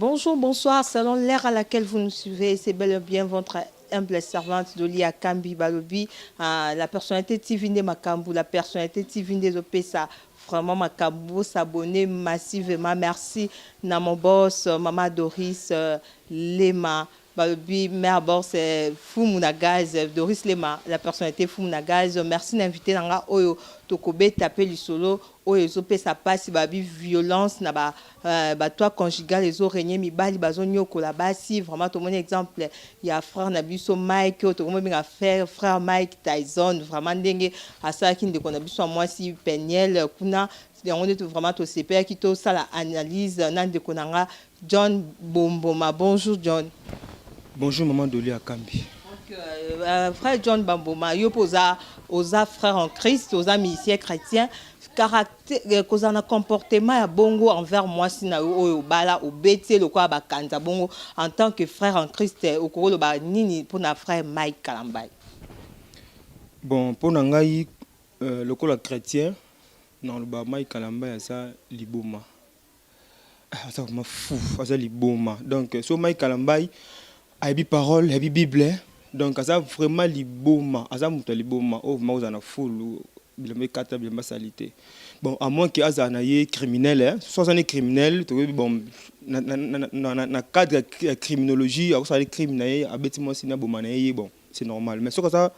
Bonjour, bonsoir. Selon l'ère à laquelle vous nous suivez, c'est bel et bien votre humble servante Dolia Kambi Balobi, la personnalité Tivinde Makambu, la personnalité Tivinde Zopesa. Vraiment, Makambu, s'abonner massivement. Merci, na mon boss, Maman Doris Lema. Balobi, mère boss, Foumounagaz, Doris Lema, la personnalité Foumounagaz. Merci d'inviter Nanga Oyo Tokobe taper le solo. Oyo Zopesa passe, babi violence, na toi conjugal, les autres régner, mi bali, bazonyo, kolabasi. Vraiment, tout mon exemple, il y a frère Nabiso Mike, tout le monde a fait frère Mike Tyson, vraiment, dengue, à ça, qui ne connaît pas moi si Peniel, Kuna. On est vraiment au CPR qui tout ça l'analyse nan de Konanga John Bomboma. Bonjour John. Bonjour maman Dolia Kambi. Frère John Bamboma, il oppose aux frères en Christ, aux amis ici chrétiens, caractère cause un comportement à bongo envers moi si na au bala au bete le quoi ba kanza bongo en tant que frère en Christ au kolo ba nini pour na frère Mike Kalambay. Bon pour nangai le col chrétien non le ba Mike Kalambay ça liboma. Ça vraiment fou, ça liboma. Donc so Mike Kalambay a bi parole, a bi Bible. Donc ça vraiment liboma, ça muta liboma oh ma na full bilamba kata bilamba salité. Bon à moins que azana yé criminel hein, soit un criminel, bon na cadre criminologie, ça les criminels a bêtement sina bomanaye bon, c'est normal. Mais soit ça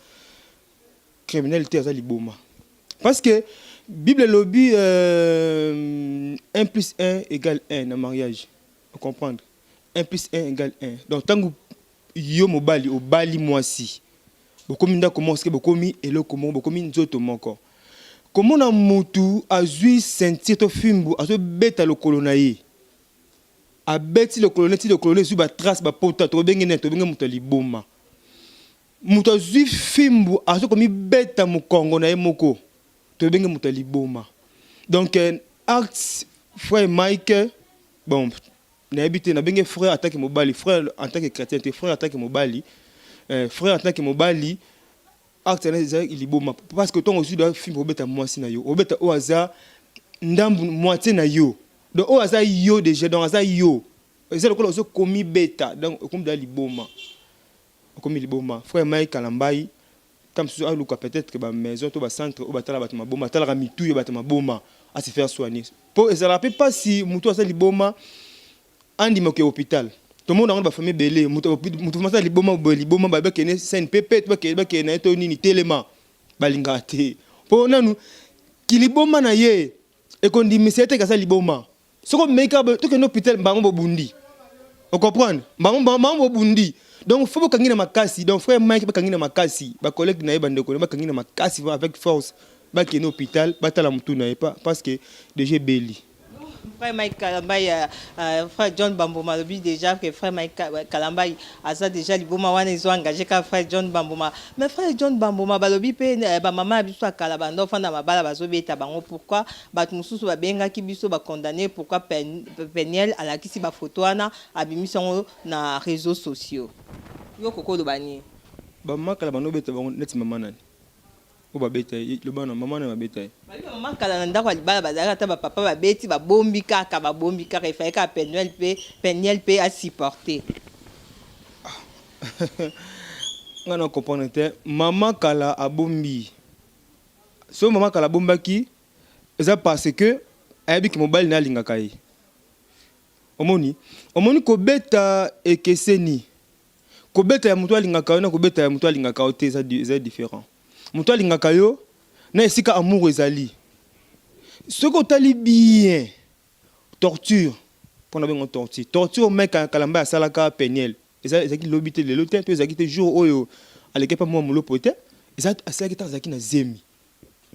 criminalité ça liboma. Parce que Bible lobby 1 plus 1 égale 1 dans mariage. Vous comprenez? 1 plus 1 égale 1. Donc tant que yo mobali au bali moi si bokomi nda commence bokomi elo komo bokomi nzoto moko comment na mutu azui sentir to fimbu azo beta le colonaye a beti le colonel su ba trace ba pota to bengi neto bengi mutu liboma mutu azui fimbu azo komi beta mu Kongo na ye moko to bengi mutu liboma. Donc acte frère Mike bon na habité na bengi frère attaque mobali frère en tant que chrétien frère attaque mobali frère en tant que mobali acte na il liboma parce que ton aussi doit film obeta mwasi na yo obeta o aza ndambu moitié na yo donc o aza yo déjà donc aza yo c'est le colo commis beta donc comme dans liboma comme liboma frère Mike Kalambay tam so aluka peut-être que ba maison to ba centre o batala batuma boma tala mitu yo batuma boma à se faire soigner pour ça rappelle pas si mutu aza liboma andi moke hôpital tout le monde a une famille belé mutu masa liboma ba kene scène pépé ba kene to nini telema balinga te po nanu kiliboma na ye e kondi misete ka sa liboma soko meka to ke no hôpital bango bobundi on comprend bango bobundi donc faut ba kangina makasi donc frère Mike ba kangina makasi ba collègue na ye bande ko ba kangina makasi avec force ba kene hôpital ba tala mutu na ye pas parce que déjà belli. Frère Mike Kalambay, frère John Bamboma, le déjà que frère Mike Kalambay a ça déjà les boma wana ils ont engagé qu'à frère John Bamboma. Mais frère John Bamboma, balobi pe maman abiso Kalabando fanda mabala bazobi tabango pourquoi bat mususu ba benga ki biso ba condamné pourquoi Peniel à la kisi ba photo wana abimison na réseaux sociaux. Yo koko do bani. Ba maman Kalabando beta bango net maman nani. O ba beta le bana maman na ba beta. Maman Kalanda kwa libala bazaka ta ba papa ba beti ba bombi kaka il fallait ka Peniel pe à supporter. On a compris te maman Kala a bombi. So maman Kala bombaki ça parce que ayabi ki mobile na linga kai. Omoni ko beta e keseni. Ko beta ya mutu linga kai na ko beta ya mutu linga kai te ça différent. Mutu linga kayo na esika amour ezali. Ce que tu bien, torture, pour une torture. Torture, mec, Kalamba à Salaka, Peniel. Et ça, c'est qui l'obité de l'hôtel, puis c'est qui jour où à l'équipe, moi, mon lot poté. Et ça, c'est qui est na zemi.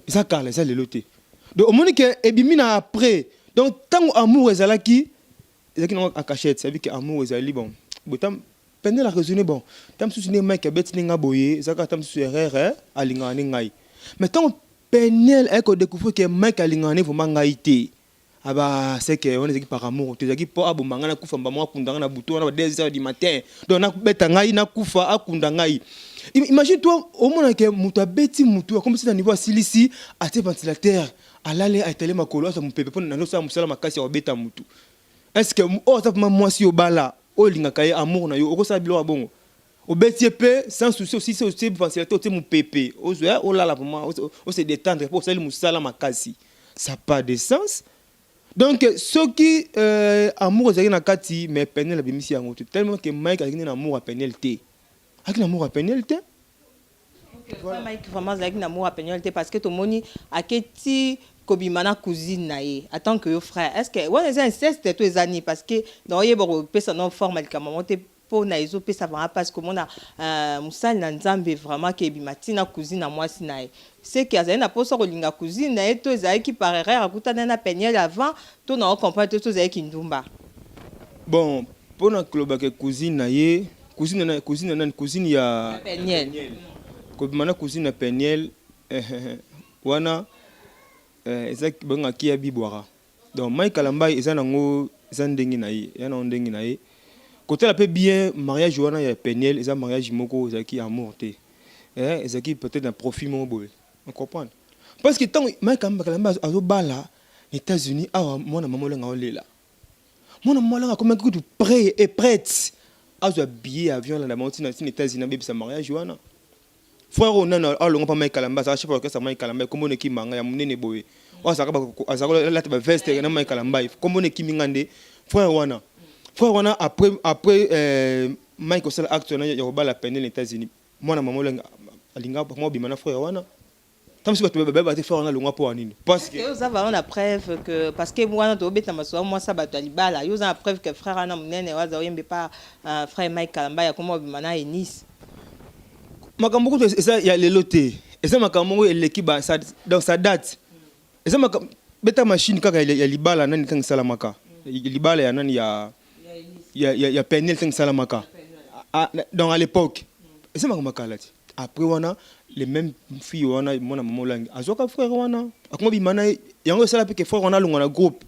Et ça, Carla, ça, l'hôtel. Donc, au moment que, et bien, après, donc, tant amour est là qui, c'est qui n'a pas cachette, c'est que amour est là, bon. Bon, Peniel a raisonné, bon. Tant que tu mec qui a bêté, n'a boyé, ça, quand tu es erreur, à l'ingané, mais tant Peniel est qu'on découvre que mec a l'ingane vraiment ngaïté. Ah bah c'est que on est par amour. Tu dis pas abou mangana kufa mbamwa kundanga na buto na 2h du matin. Donc na beta ngai na kufa akunda ngai. Imagine toi au moins que mutu beti mutu comme si na niveau silisi à tes ventilateurs à l'aller à télé makolo ça me pepe pour na no ça musala makasi ya beta mutu. est-ce que oh ça pour moi si au bala oh lingaka ye amour na yo oko ça bilo bongo au BTP sans souci aussi c'est aussi facilité au mon pépé oh là là pour moi on se détendre pour ça le musala makasi ça pas de sens. Donc ceux qui amour zaki na kati mais penel bimisi yango tellement que Mike a un amour à penalité avec l'amour à pénalité. Voilà. Mike vraiment avec l'amour à pénalité parce que tout le monde a quitté Kobimana cousine naïe. Attends que yo frère. Est-ce que ouais les incestes tous les années parce que dans y bon pesa non formal comme on te pour naïzo pesa vraiment parce que mon a musal na nzambe vraiment que bimatina cousine à moi si naïe. C'est que azali na poso kolinga cousine naïe tous les qui paraît akutana na pénel avant tout na comprendre tous les qui ndumba. Bon pour na club que cousine naïe cousine ya Peniel. Kobimana cousine ya Peniel wana ezaki banga kia bibwara. Donc Mike Kalamba eza nango eza ndengi na ye, ya na ndengi na ye. Côté la peu bien mariage wana ya Peniel eza mariage moko ezaki amour te. Ezaki peut-être un profit mon boy. On comprend. Parce que tant Mike Kalamba azo bala aux États-Unis awa mona maman lenga olela. Mona maman lenga comme que tu prêt et prête. Azo billet avion là monter dans les États-Unis bébé sa mariage wana. Frère on a alonga pa Mike Kalamba ça chaque fois que ça Mike Kalamba comme on ki manga ya munene boy. O ça ka la te veste na Mike Kalamba comme on ki mingande frère wana après Mike osala acte na ya ba la peine les États-Unis. Mona maman lenga alinga moi bimana frère wana. Tant que tu vas te faire on a longa pour anine parce que vous avez la preuve que parce que moi on obeta maso moi ça bato libala yo za preuve que frère ana munene waza yembe pas frère Mike Kalamba ya comme bimana et Nice. Makambo ko ça ya lelo te. Eza makambo eleki ba dans sa date. Eza makambo beta machine kaka ya libala nani kan salamaka. Libala ya nani ya Penel kan salamaka. Dans à l'époque. Eza makambo kala ti. Après wana les mêmes filles wana mona maman langi. Azoka frère wana. Akoma bi mana yango sala pe que frère wana longa na groupe.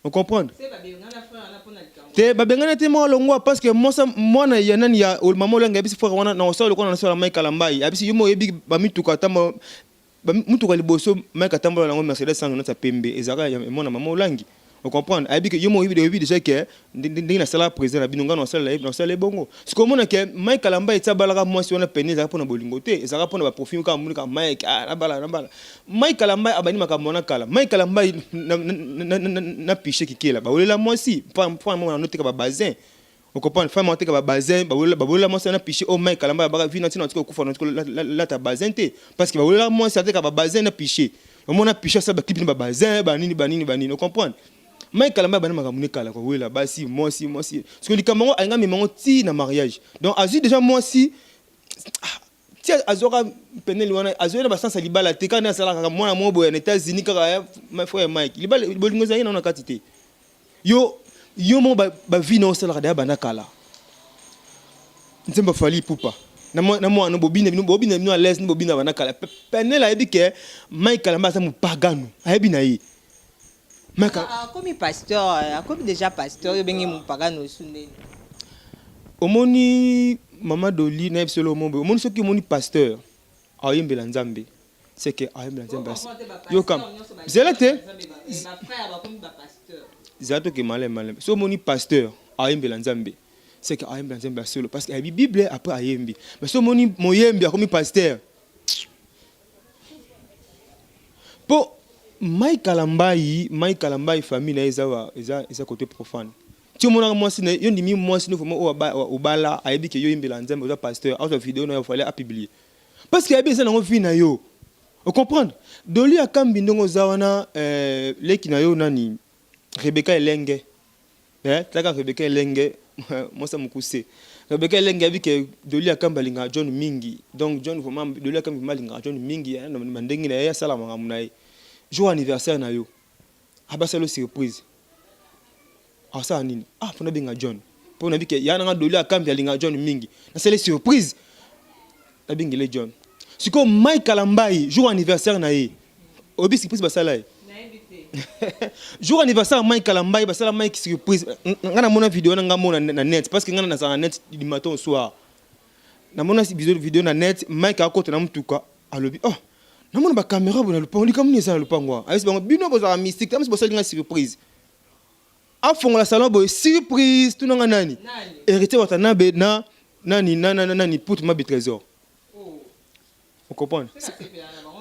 On comprend? C'est ba bengana frère ana pona te babengana te mo longwa parce que moi na ya nani ya maman langi bisi frère wana na osala ko na sala Mike Kalamba abisi yumo yebi ba mituka tamo ba mutuka liboso Mike Kalamba na Mercedes sango na ta pembe ezaka ya mona maman langi. On comprend abi que yomo yebi déjà que ndinga sala président na binonga na sala bongo ce que mona que Mike Kalamba etsa balaka moi si on a peine ezaka pona bolingo te ezaka pona ba profil ka munika Mike na bala Mike Kalamba abani makamona kala Mike Kalamba na piché kikela ba olela moi si pas moi noter ka ba bazin. On comprend femme monter ka ba bazin ba olela moi si na piché o Mike Kalamba ba vina tina ko kufa la ta bazin te parce que ba olela moi si ka ba bazin na piché on mona piché ça ba clip ba bazin ba nini on comprend. Mike Kalamba bana makamune kala ko wela basi moi si parce que likamango ainga memango ti na mariage donc azu déjà moi si ti azora penel wana azora ba sansa libala te kana sala ka mwana mo boya na États-Unis kaka my frère Mike libala bolingo za ina na katite yo mo ba vi na sala ka bana kala nzemba fali pupa na mo no bobina no les no bobina bana kala penel a ebike Mike Kalamba sa mu pagano ayebi na yi comme pasteur, comme déjà pasteur, il y a un pagano sunné. Omoni Mama Doli na ebselo mombe. Omoni soki omoni pasteur. Ayembe la Nzambe. C'est que ayembe la Nzambe. Yo kam. Zelate. Zato ke malem. So omoni pasteur. Ayembe la Nzambe. C'est que ayembe la Nzambe solo parce que la Bible après ayembe. Mais so omoni moyembe comme pasteur. Po Mike Kalamba famille na eza côté profane. Tu mona moi si yo ndimi moi si no vraiment o bala ayebi ke yo imbela nzambe o pasteur autre vidéo na yo fallait à publier. Parce que yabi ça na vie na yo. On comprendre? Doli akambi ndongo zawana leki na yo nani Rebecca Elenge. Taka Rebecca Elenge moi ça mukuse. Rebecca Elenge yabi ke Doli akamba linga John mingi. Donc John vraiment Doli akambi malinga John mingi na mandengi na ya sala mangamunai. Jour anniversaire na yo abasalo surprise asa nini pona benga John pona bike ya na Doli akambi alinga John mingi na c'est les surprise na bingile John siko Mike Kalamba jour anniversaire na ye obi surprise basala na invité jour anniversaire Mike Kalamba basala Mike surprise ngana mona vidéo na ngamona na net parce que ngana na net du matin au soir na mona vidéo na net Mike akota na mtuka alobi namona ba caméra bona lupango likamuni ça lupango ayisi bango bino boza mystique tamsi bosa linga surprise afongola salon boy surprise tout nanga nani hérité watanabe na nani pour ma trésor. Vous comprenez?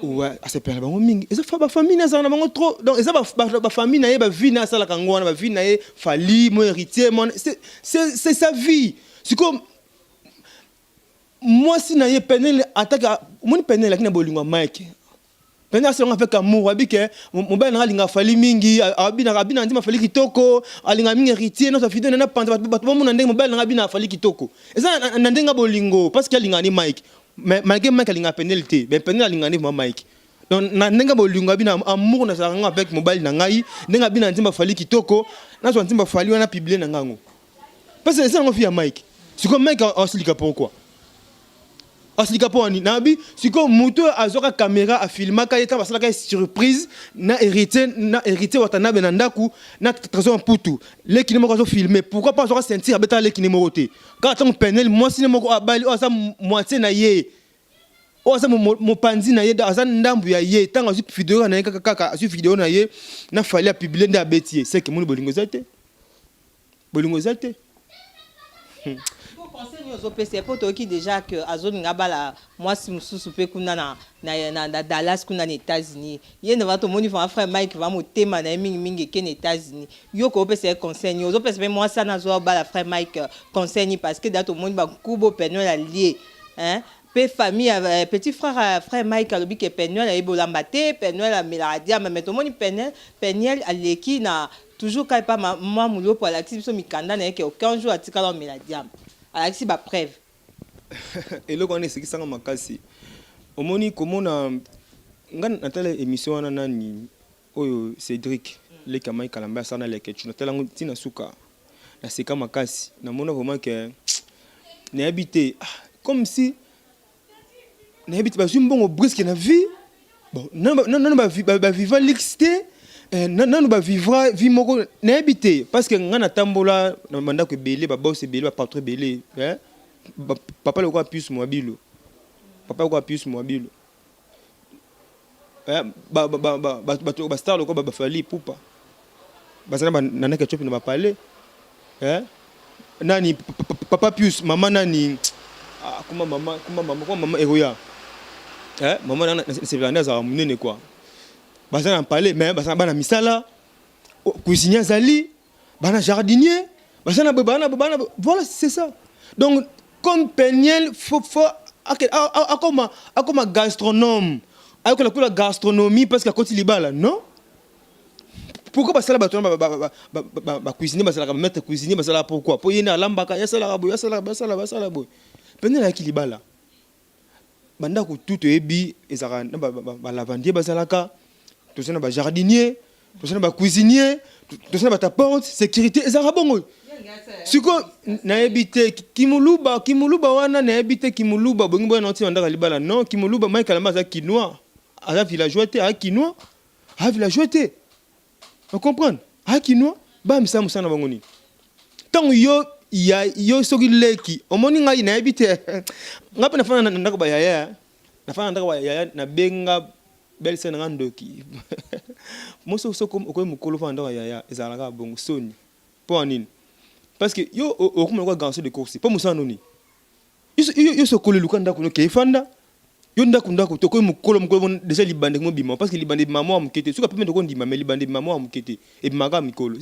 Ouais, c'est pas bango mingi. Eza fa ba famille na za bango trop. Donc eza ba famille na ye ba vie na sala kangwana ba vie na ye fali mon héritier mon c'est sa vie. C'est comme moi si na ye penel attaque mon penel lakini bolingo Mike. Penel c'est on avec amour abike mon bel na linga fali mingi abina ndima fali kitoko alinga mingi héritier no sa fidèle na panta ba mon ndenge mon bel na abina fali kitoko. Eza ndenga bolingo parce que alinga ni Mike. Mais malgré Mike alinga penalité, ben penel alinga ni Mike. Donc nenga bolingo abina amour na sa avec mobile na ngai, nenga bina ndima fali kitoko, na so ndima fali wana publier na ngango. Parce que c'est un fille à Mike. C'est comme Mike en slika pourquoi? En slika pour ani nabi, c'est comme moto azoka caméra a filmer ka yeta basala ka surprise na hérité watanabe na ndaku na trésor putu. Les qui ne m'ont pas filmé. Pourquoi pas azoka sentir abeta les qui ne m'ont été. Quand ton panel moi si ne m'ont abali o sa moitié na ye. O sa mo panzi na ye da za ndambu ya ye tanga su vidéo na kaka su vidéo na ye na fallait publier nda betier. C'est que mon bolingo zate. Bolingo zate. Conseil aux OPC pour toi qui déjà que Azon Ngabala moi si mususu pe kuna na Dallas kuna na États-Unis il ne va tout monde faire frère Mike va mo tema na mingi ke na États-Unis yo ko OPC conseil aux OPC moi ça na zo bala frère Mike conseil parce que dans tout monde ba kubo penyo la lié hein pe famille petit frère Mike alobi ke penyo la ebolamba te penyo la meladia mais tout monde penyo aleki na toujours quand pas moi mulo pour l'activité so mikanda na ke aucun jour atika la meladia Alexis ba preuve. Et là on est ce qui sanga makasi. Omoni comment na ngana natala émission wana nani oyo Cédric le kamai kalamba sana le ketu natala tina suka. Na seka makasi. Na mona vraiment que na habité comme si na habité ba jumbongo brisque na vie. Bon non ba vivre l'exté non ba vivre vie moko na habité parce que ngana tambola na manda ko belé ba boss belé ba patron belé hein papa le quoi plus mobile papa le quoi plus mobile ba star le quoi ba fali poupa bazana ba nana ke chop na ba parler hein nani papa plus maman nani comment maman eroya hein maman nana c'est venu à munene quoi bazana parler mais bazana bana misala cuisinier zali bana jardinier bazana bana voilà c'est ça donc comme Peniel faut comme gastronome avec la gastronomie parce que quand il libala non pourquoi parce que ba cuisinier parce que ba mettre cuisinier parce que pourquoi pour yena lambaka ya sala boy Peniel avec libala banda ko tout ebi ezaka ba lavandier bazalaka tout ça ba jardinier tout ça ba cuisinier tout ça ba tapante sécurité ezaka bongo siko na ebité kimuluba wana na ebité kimuluba bongo boy noti ndaka libala non kimuluba mai kalamba za kinois à la villageois te à kinois à villageois te on comprend à kinois ba misa musana bongo ni tant yo soki leki omoni ngai na ebité ngapa na fana ndaka ba yaya na fana ndaka ba yaya na benga belle scène randoki moso soko ko mukolo fana ndaka yaya ezalaka bongo soni pour nini parce que yo okuma kwa ganso de course pas musana noni yo sokolo lukanda ko ke fanda yo ndako to ko mukolo déjà libande mo bima parce que libande maman am kete suka pembe ko ndima mais libande maman am kete et maga mikolo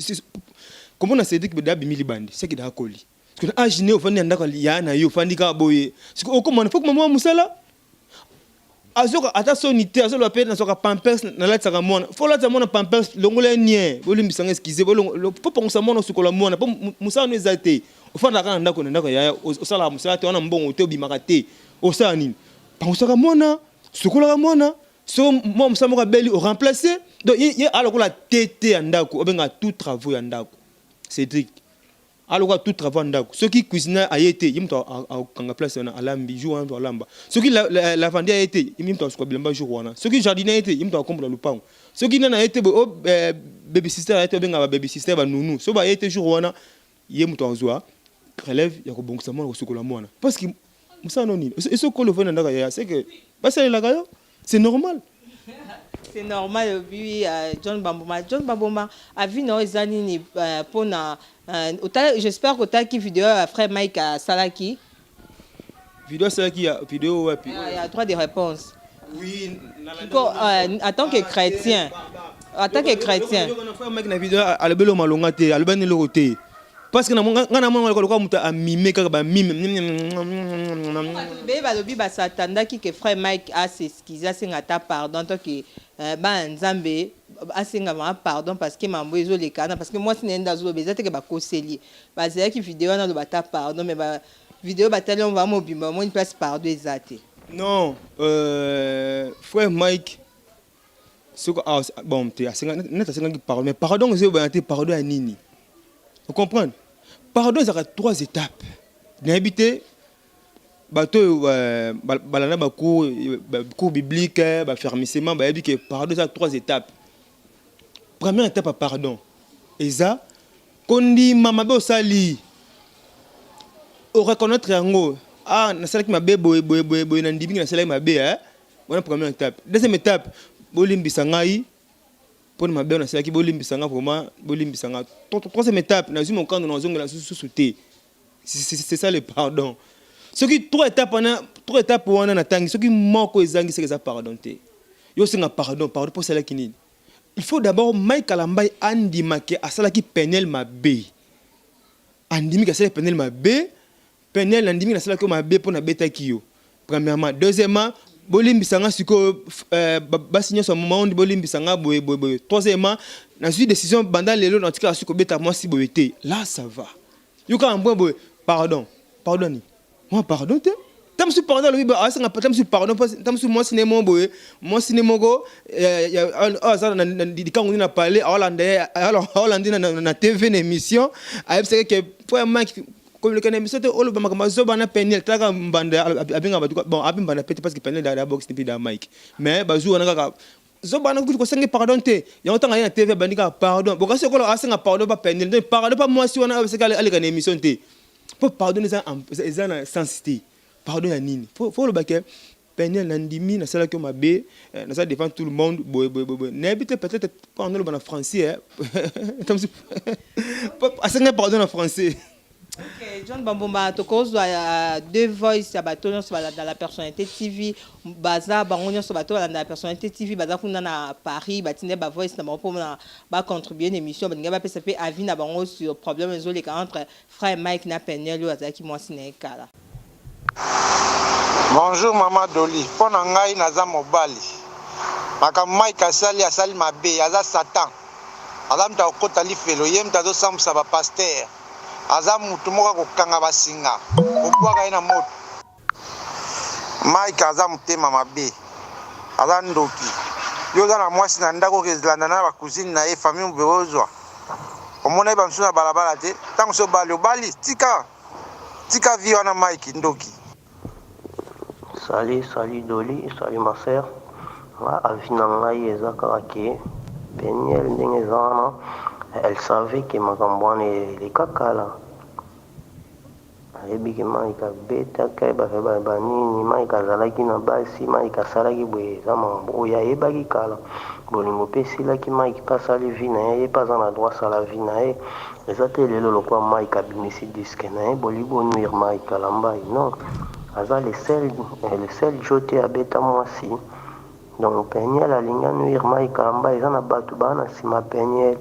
comment on a cédé que dabi milibande c'est que da koli parce que agine au fandi ndako ya na yo fandi ka boye c'est que comment faut que maman musala azoka ata sonité azo la pena soka pampers na la tsaka mona faut la tsaka pampers longola nie bolimbisanga excuser faut penser mona sukola mona po musala no ezate ofanda kana ndako ya osala musala te wana mbongo te obimaka te osala nini pensaka mona sukola mona so moi musala mo beli o remplacer donc il alors la tete ndako obenga tout travaux ya ndako Cédric alors tout travaux ndako ceux qui cuisine a été yimto a kanga place na alambi jour en alamba ceux qui la vendre a été yimto a bilamba jour wana ceux qui jardiner a été yimto a kombola lupango ceux qui na été baby sister a été benga baby sister ba nunu so ba a été jour wana yimto azwa relève ya ko bongisa mona ko sukola mona parce que musa noni et ce que le vend ndaka ya c'est que parce que la gayo c'est normal c'est normal, oui, John Bamboma. John Bamboma a vu nos années pour j'espère que tu as qui vidéo frère Mike à Salaki. Vidéo Salaki, vidéo ouais. Il y a droit de réponse. Oui, en tant que chrétien. En tant que chrétien. Frère Mike na vidéo à le malonga te, à le ben le côté. Parce que na mona ko muta a mime ka ba mime. Be ba lobi ba satanda ki que frère Mike a s'excuser singa ta pardon tant que ba nzambe asinga ma pardon parce que mambo ezo le kana parce que moi sinenda zo beza te que ba koseli. Ba zela ki vidéo na lo ba ta pardon mais ba vidéo ba tellement va mo bimba mo une place pardon ezate. Non, frère Mike bon tu as net asinga pardon mais pardon c'est ba pardon à nini. Vous comprenez? Pardon, il y a 3 étapes. N'habiter, bateau, balana cours biblique, fermissement, pardon, il y a 3 étapes. Première étape, pardon. Et ça, quand on dit maman sali, on reconnaître un mot. Ah, na sala qui m'a bé boy nandibing na sala m'a bé hein. Voilà première étape. Deuxième étape, bolimbi sangai. Pour ma belle, c'est qui bolim bisanga vraiment bolim bisanga. Troisième étape, na mon camp dans zone la sous-sauté. C'est ça le pardon. Ce qui 3 étapes pour on a tangi, ce qui manque aux zangi c'est que ça pardonner. Yo c'est un pardon pour cela qui ni. Il faut d'abord Mike Kalambay andi make à cela qui penel ma bé. Andi mi ka cela penel ma bé, penel andi mi na cela que ma bé pour na beta kio. Premièrement, deuxièmement bolim bisanga siko basigner son moment bolim bisanga boy. Troisièmement, dans une décision bandant lelo dans tika siko beta moi si boyete. Là ça va. Yo ka boy pardon. Pardonne. Moi pardon te. Tam su pardon le ba asa tam su pardon tam su moi cinéma boy. Moi cinéma go ça na di kan on a parlé hollandais na TV émission. A c'est que vraiment comme le canal mais olo ba makambo bana penel taka mbanda abinga batu bon abimbana pete parce que penel da box ni da mic mais bazu wana kaka zo bana ko sengi pardon te ya otanga ya TV bandika pardon boka se ko asenga pardon ba penel ne pardon pas moi si wana c'est ali kana émission te pour pardonner ça en sensité pardon ya nini faut le baquet penel nandimi na sala que ma bé na ça défend tout le monde boy n'habite peut-être pas en le français comme si asenga pardon en français. Ok, John Bamboma, tu causes 2 voices à bateau dans la personnalité TV, baza bangonio sur bateau dans la personnalité TV, baza qu'on a à Paris, batine ba voice na pour ba contribuer une émission, ba ngaba pesa pe avis na bango sur problème les entre frère Mike na Penel ou azaki moi siné kala. Bonjour maman Dolly, pour ngai naza mobali. Maka Mike asali mabe, aza Satan. Adam ta okota lifelo yem ta do samsa ba pasteur. Aza mutu moko kokanga basinga obwaka ina moto Mike aza mutema mabe aza ndoki yo za na mwasi na ndako kezilanda na bakuzini na ye famille mbeozwa omona ba msuna balabala te tango so bali tika vi wana Mike ndoki. Salut Dolly, salut ma sœur. Avina ngai ezaka ke Peniel ndenge zana. Elle savait que ma campagne les kakala. Elle dit que maïka beta kaiba kaiba nini maïka zalaki na basi maïka salaki boye zama oya ebaki kala. Bolingo pesi la ki maïka pasa le vina e pas en droit à la vina e. Les ateliers le quoi maïka bimisi disque na e bolibo nuire maïka lambai non. Aza le sel jeté à beta moi si. Donc Peniel a linga nuire maïka lambai zana batu bana sima Peniel.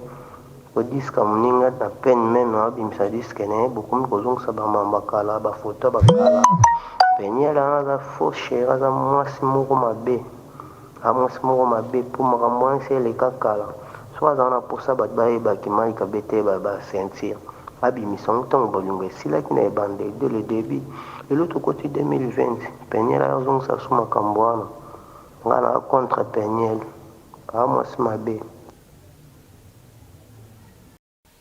Au disque moninga na peine même abimisa disque ne beaucoup de choses ça ba mamba kala ba photo ba kala Peniel ana faux cher za mwasi moko mabe mwasi moko mabe pour makambo c'est les kakala soit dans la pour ça ba ba ki mai ka bete ba sentir abimisa ntongo bolingo sila ki na bande de le début de l'autre côté 2020 Peniel a raison ça sous makambo ana ngana contre Peniel mwasi mabe.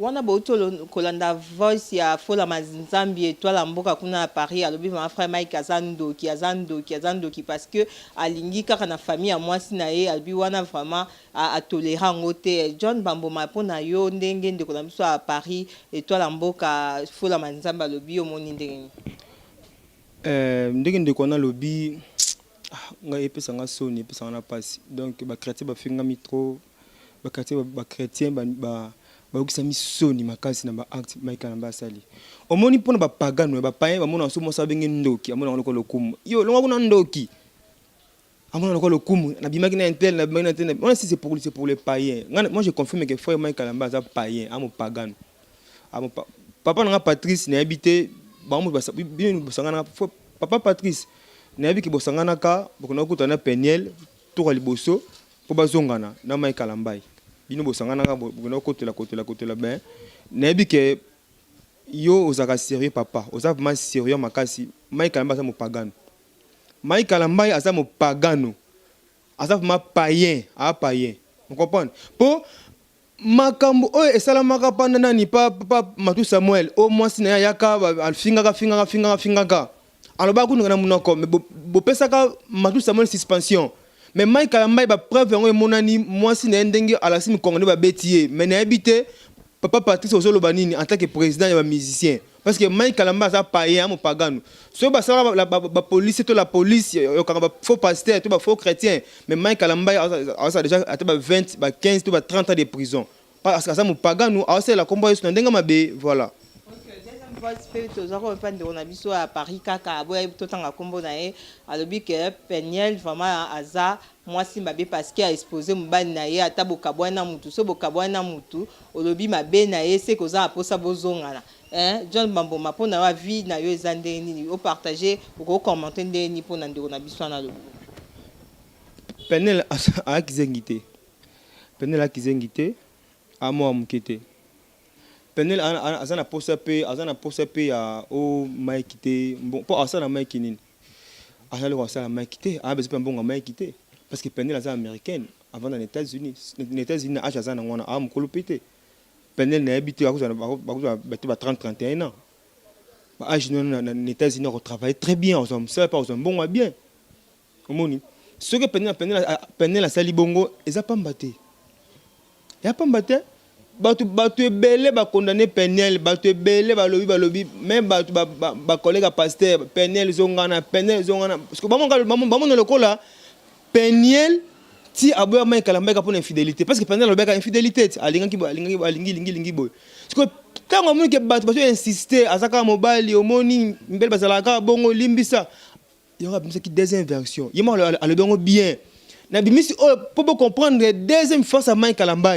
Wana boto kolanda voice ya fola mazambi étoile mboka kuna à Paris alobi ma frère Mike azando ki parce que alingi kaka na famille à moi sinae albi wana vraiment à tolérer ngote John Bamboma pona yo ndenge ndeko na biso à Paris étoile mboka fola mazambi alobi o moni ndenge ndenge ndeko na lobi ngai epesa nga soni epesa nga na pasi donc bachrétien bafingami trop bachrétien bayokisami soni makasi na baacte Mike Kalamba asali omoni mpona bapagano bapayen bamona so mosa benge ndoki amona ngo lokolo lokumu yo longa kuna ndoki amona lokolo lokumu na bimaki na intel na bimaki na intel on si c'est pour les païens moi je confirme que frère Mike Kalamba za païen amo pagano amo papa nga Patrice na habité bamo bien bosangana papa Patrice na habiki bosangana ka bokona kutana Peniel to liboso po bazongana na Mike Kalamba bino bosangana ka bokona kotela ben na habiki yo ozaka sérieux papa ozaka vraiment sérieux makasi Mike Kalamba za mo pagano Mike Kalamba aza mo pagano aza vraiment païen païen vous comprenez po makambo oyo esalamaka panda nani papa Matu Samuel o mwasi na yaka alfingaka aloba kunga na munoko mais bopesaka Matu Samuel suspension mais Mike Kalamba ba preuve yango emonani mwasi na ndenge alasimi kongone ba betier mais na habité papa Patrice ozoloba nini en tant que président ya ba musicien parce que Mike Kalamba za païen mo pagano so ba sala ba police to la police yo kanga ba faux pasteur to ba faux chrétien mais Mike Kalamba a déjà ata ba 20 ba 15 to ba 30 ans de prison parce que ça mo pagano a c'est la combat sur ndenga mabe voilà tozako mpande na biso à Paris kaka boye totanga kombo na ye alobi que Peniel vraiment aza mwasi mabe parce que a exposé mobali na ye ata bokabwana mutu so bokabwana mutu olobi mabe na ye c'est koza aposa bozongana John Bamboma pona wa vie na yo ezande nini o partager ko commenter ndeni pona ndeko na biso na lobo Peniel a kizengité Peniel a kizengité a mo amukete Peniel azana posa pe ya o Mike te bon pour asana Mike nini asala ko asala Mike te a besoin bon Mike te parce que Peniel azana américaine avant dans les États-Unis âge azana ngona a mkolopete Peniel na habité ba 30 31 ans ba âge dans les États-Unis on travaille très bien aux hommes ça pas aux hommes bon bien omoni ce que Peniel a sali bongo eza pambate ya pambate batu ebele ba condamné Peniel batu ebele balobi même batu ba collègue pasteur Peniel zongana parce que maman na lokola Peniel ti aboya Mike Kalamba pour infidélité parce que Peniel lobeka infidélité alingi boy parce que quand on que batu insister azaka mobile omoni mbele bazalaka bongo limbisa il y aura qui deuxième version yema ale bongo bien na bimisi pour comprendre deuxième force à Mike Kalamba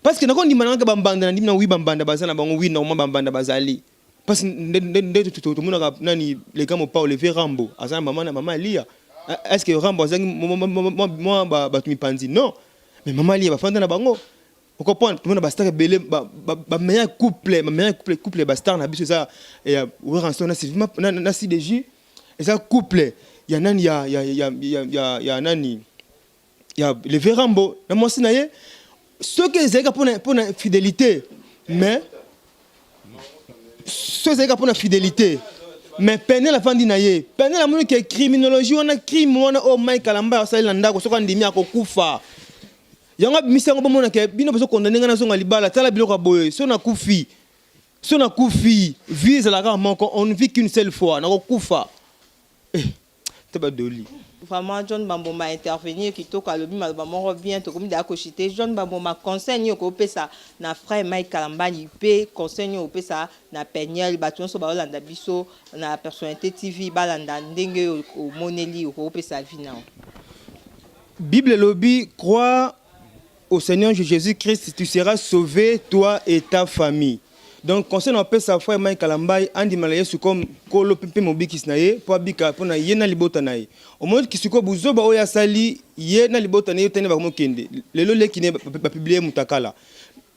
parce que nakon ndimana ka bambanda na ndimina wi bambanda bazana bango wi na bambanda bazali parce que tout monde nani les gars mo pas Olivier Rambo azana maman Lia est-ce que Rambo azangi moi ba tumi pandi non mais maman Lia ba fanda na bango on comprend tout le monde ba star belé ba meilleur couple ba star na biso ça et rançon na CDJ et ça couple il y a nani il y a nani il y a Olivier Rambo na moi sinaye ce que c'est pour la fidélité mais ce c'est pour la fidélité mais Peniel la fandi naye Peniel la moni que criminologie on a crime on a Mike Kalamba ça landa ko soka ndimi akokufa yanga misango bomona ke bino beso condamner ngana zonga libala tala biloko boye so na kufi vise la rarement on ne vit qu'une seule fois na kokufa tabadoli vraiment John Bamboma intervenir qui toka lobi malbamo bien to comme da kochité John Bamboma conseil ko pesa na frère Mike Kalamba ni pe conseil ko pesa na Peniel baton so ba landa biso na personnalité TV balanda ndenge o moneli ko pesa vina Bible lobby crois au Seigneur Jésus-Christ tu seras sauvé toi et ta famille. Donc conseil on peut sa frère Mike Kalamba andi malaye su comme kolo pepe mobiki naye po abika pona yena libota naye au moment ki suko buzoba oya sali yena libota naye tene ba mokende lelo lekine ba publier mutakala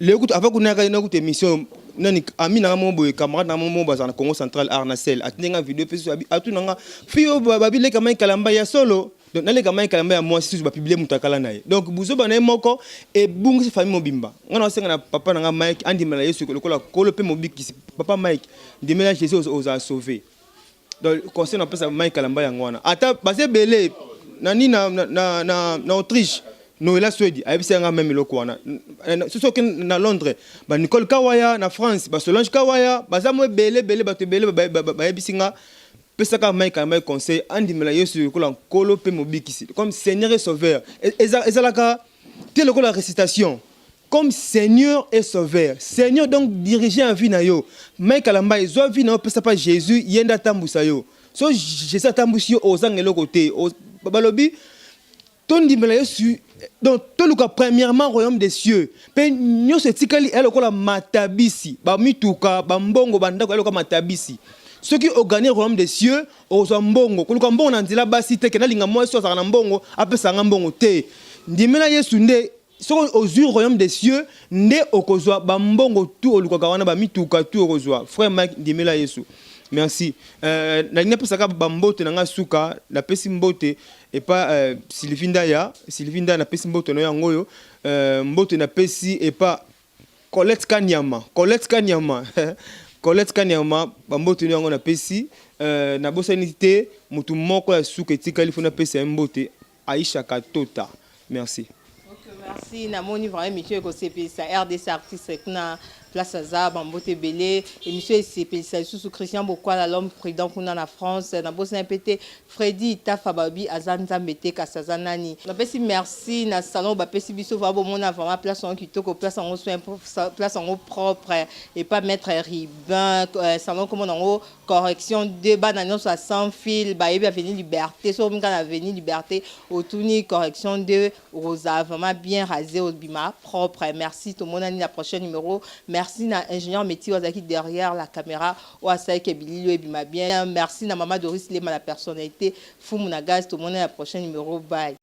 le kutu avant kunaka na kutu émission nani ami na mombo camarade na mombo bazana Congo Central Arnacel atinga vidéo Facebook atunanga fio babile ka Mike Kalamba ya solo donc naleka Mike Kalamba ya moi si ba publier mutakala naye donc buzoba naye moko e bungi famille mobimba ngana osenga na papa na Mike andi mala yesu lokola kolo pe mobiki papa Mike ndimela Jésus oza sauver donc conseil na pesa Mike Kalamba ya ngwana ata base belé nani na Autriche no la Suède ayebisa nga même loko wana so que na Londres ba Nicole Kawaya na France ba Solange Kawaya baza mo belé bato belé ba yebisinga pesaka Mike Kalamba conseil andimela Yesu ko la kolo pe mobikisi comme Seigneur et Sauveur ezalaka tel ko la récitation comme Seigneur et Sauveur. Seigneur donc diriger en vie na yo. Mike Kalamba zo vie na pesa pas Jésus yenda tambusa yo. So Jésus tambusi yo ozangelo côté balobi ton dimela Yesu donc tout le cas premièrement royaume des cieux pe nyo se tikali eloko la matabisi ba mituka ba mbongo bandako eloko matabisi ceux qui ont gagné le royaume des cieux aux mbongo kuluka mbongo na nzela basi te kena linga moi so za na mbongo apesa nga mbongo te ndimela Yesu nde so aux royaume des cieux nde okozwa ba mbongo tout oluka wana ba mituka tout okozwa frère Mike ndimela Yesu merci na nina pesa ka ba mbote na nga suka la pesi mbote et pas Sylvinda na pesi mbote no yango yo mbote na pesi et pas Colette Kanyama Colette Kanyama bambote yango na pesi na bosanité mutu moko ya suka etikali fona pesi mbote Aisha Katota merci. Merci namoni vraiment monsieur ko CPSA RDC artiste kuna place Aza bambote belé et monsieur CPSA sous Christian Bokwala l'homme prudent kuna na France na bossa pété Freddy Tafababi Azanza Mbete Kasazanani na pesi merci na salon ba pesi biso va bon mona vraiment place en kitoko place en soin place en propre et pas mettre riban salon comme en correction débat dans à sans fil ba et avenue Liberté sur quand avenue Liberté autouni correction de Rosa vraiment bien rasé au bima propre merci tout le monde la prochaine numéro merci na ingénieur métier qui derrière la caméra ou à ça que Billy le bima bien merci na maman Doris Lema la personnalité fou mon gaz tout le monde la prochaine numéro bye.